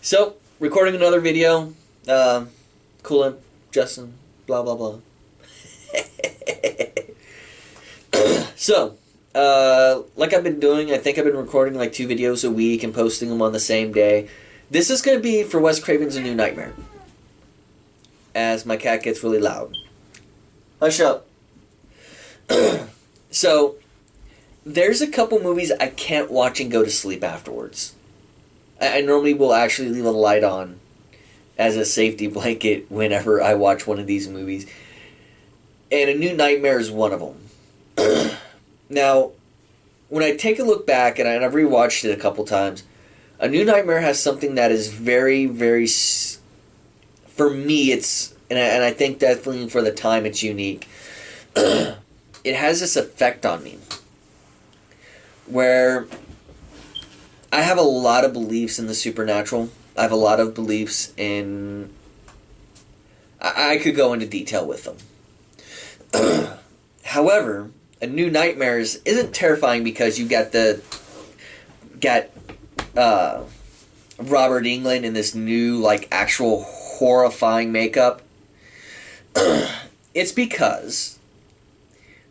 So, recording another video. Cooling, Justin, blah, blah, blah. So, like I've been doing, I think I've been recording like 2 videos a week and posting them on the same day. This is going to be for Wes Craven's A New Nightmare. As my cat gets really loud. Hush up. So, there's a couple movies I can't watch and go to sleep afterwards. I normally will actually leave a light on as a safety blanket whenever I watch one of these movies. And A New Nightmare is one of them. Now, when I take a look back, and I've rewatched it a couple times, A New Nightmare has something that is very, very... For me, it's... And I think definitely for the time, it's unique. It has this effect on me. Where... I have a lot of beliefs in the supernatural. I have a lot of beliefs in... I could go into detail with them. However, A New Nightmares isn't terrifying because you got Robert Englund in this new, like, actual horrifying makeup. It's because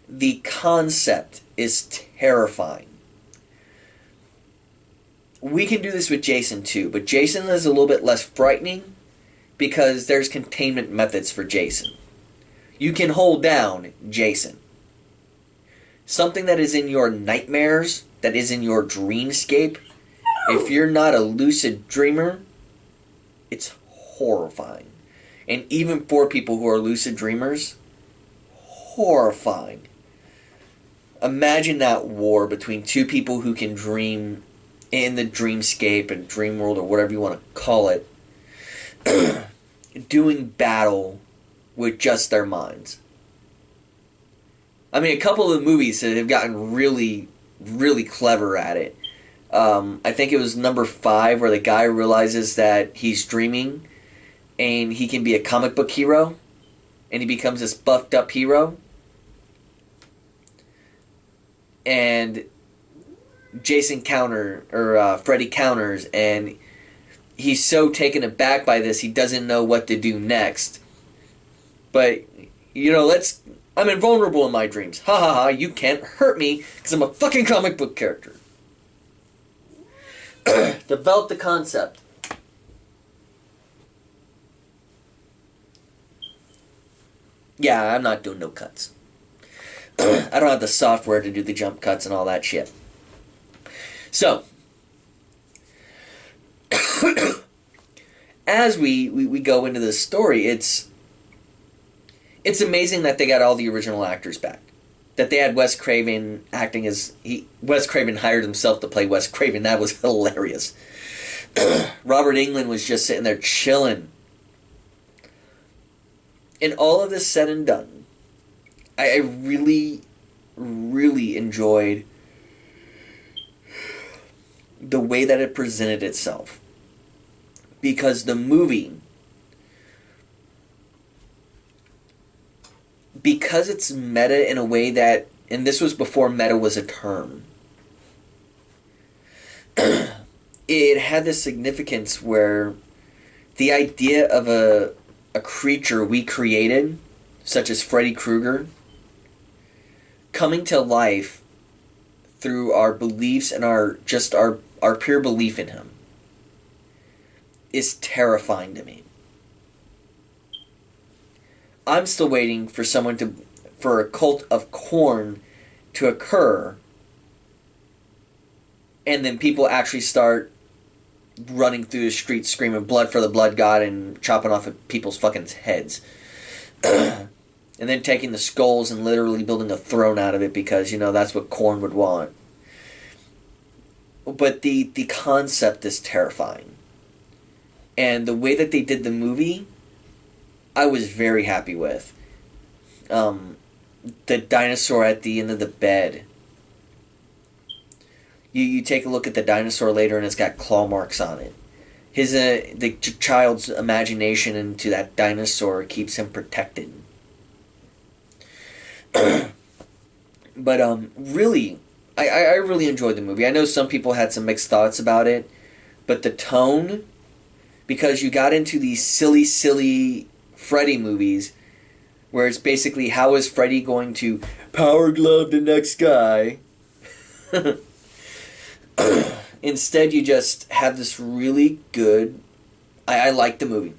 the concept is terrifying. We can do this with Jason too, but Jason is a little bit less frightening because there's containment methods for Jason. You can hold down Jason. Something that is in your nightmares, that is in your dreamscape, if you're not a lucid dreamer, it's horrifying. And even for people who are lucid dreamers, horrifying. Imagine that war between two people who can dream in the dreamscape and dream world or whatever you want to call it, doing battle with just their minds. I mean, a couple of the movies have gotten really, really clever at it. I think it was number 5 where the guy realizes that he's dreaming and he can be a comic book hero and he becomes this buffed up hero. And Jason Freddy counters, and he's so taken aback by this, he doesn't know what to do next. But, I'm invulnerable in my dreams. Ha ha ha, you can't hurt me, because I'm a fucking comic book character. Develop the concept. Yeah, I'm not doing no cuts. I don't have the software to do the jump cuts and all that shit. So, as we go into this story, it's amazing that they got all the original actors back. That they had Wes Craven acting as... Wes Craven hired himself to play Wes Craven. That was hilarious. Robert Englund was just sitting there chilling. And all of this said and done, I really, really enjoyed the way that it presented itself. Because the movie, because it's meta in a way that, and this was before meta was a term, it had this significance where the idea of a creature we created, such as Freddy Krueger, coming to life through our beliefs and our pure belief in him is terrifying to me. I'm still waiting for for a cult of Korn to occur, and then people actually start running through the streets screaming blood for the blood god and chopping off people's fucking heads. And then taking the skulls and literally building a throne out of it because, that's what Korn would want. But the concept is terrifying. And the way that they did the movie, I was very happy with. The dinosaur at the end of the bed. You take a look at the dinosaur later and it's got claw marks on it. The child's imagination into that dinosaur keeps him protected. But really, I really enjoyed the movie. I know some people had some mixed thoughts about it, but the tone because you got into these silly Freddy movies where it's basically how is Freddy going to power glove the next guy. Instead, you just have this really good... I like the movie.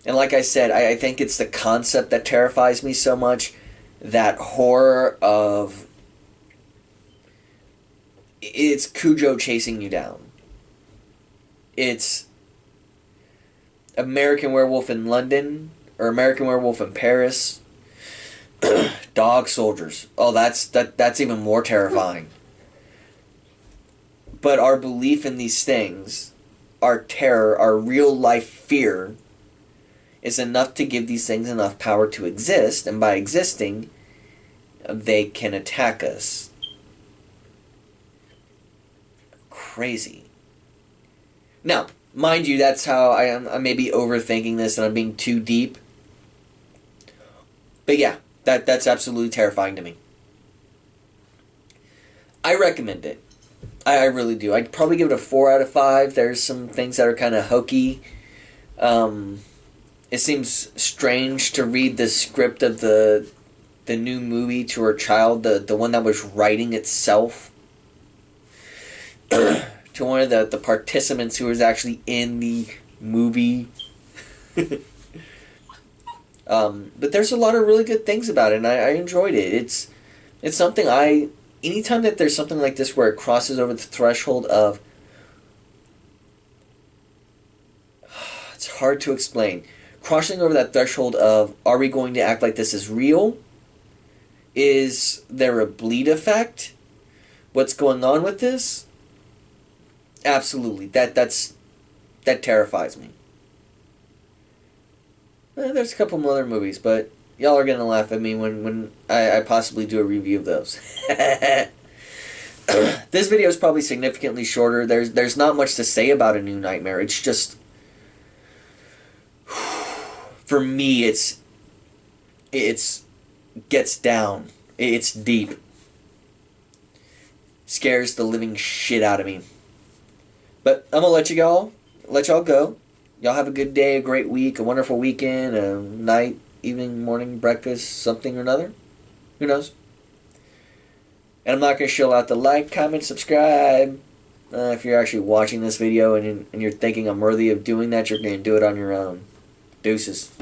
And like I said, I think it's the concept that terrifies me so much. That horror of... It's Cujo chasing you down. It's American Werewolf in London, or American Werewolf in Paris. Dog soldiers. Oh, that's even more terrifying. But our belief in these things, our terror, our real life fear, is enough to give these things enough power to exist, and by existing, they can attack us. Crazy. Now, mind you, that's how I may be overthinking this and I'm being too deep. But yeah, that's absolutely terrifying to me. I recommend it. I really do. I'd probably give it a 4 out of 5. There's some things that are kind of hokey. It seems strange to read the script of the new movie to her child, the one that was writing itself, to one of the participants who was actually in the movie. But there's a lot of really good things about it, and I enjoyed it. It's something anytime that there's something like this where it crosses over the threshold of... It's hard to explain. Crossing over that threshold of, are we going to act like this is real? Is there a bleed effect? What's going on with this? Absolutely. That terrifies me. There's a couple other movies, but y'all are going to laugh at me when I possibly do a review of those. This video is probably significantly shorter. There's not much to say about A New Nightmare. It's just... For me, it's gets down. It's deep. Scares the living shit out of me. But I'm going to let y'all go. Y'all have a good day, a great week, a wonderful weekend, a night, evening, morning, breakfast, something or another. Who knows? And I'm not going to shill out the like, comment, subscribe. If you're actually watching this video and you're thinking I'm worthy of doing that, you're going to do it on your own. Deuces.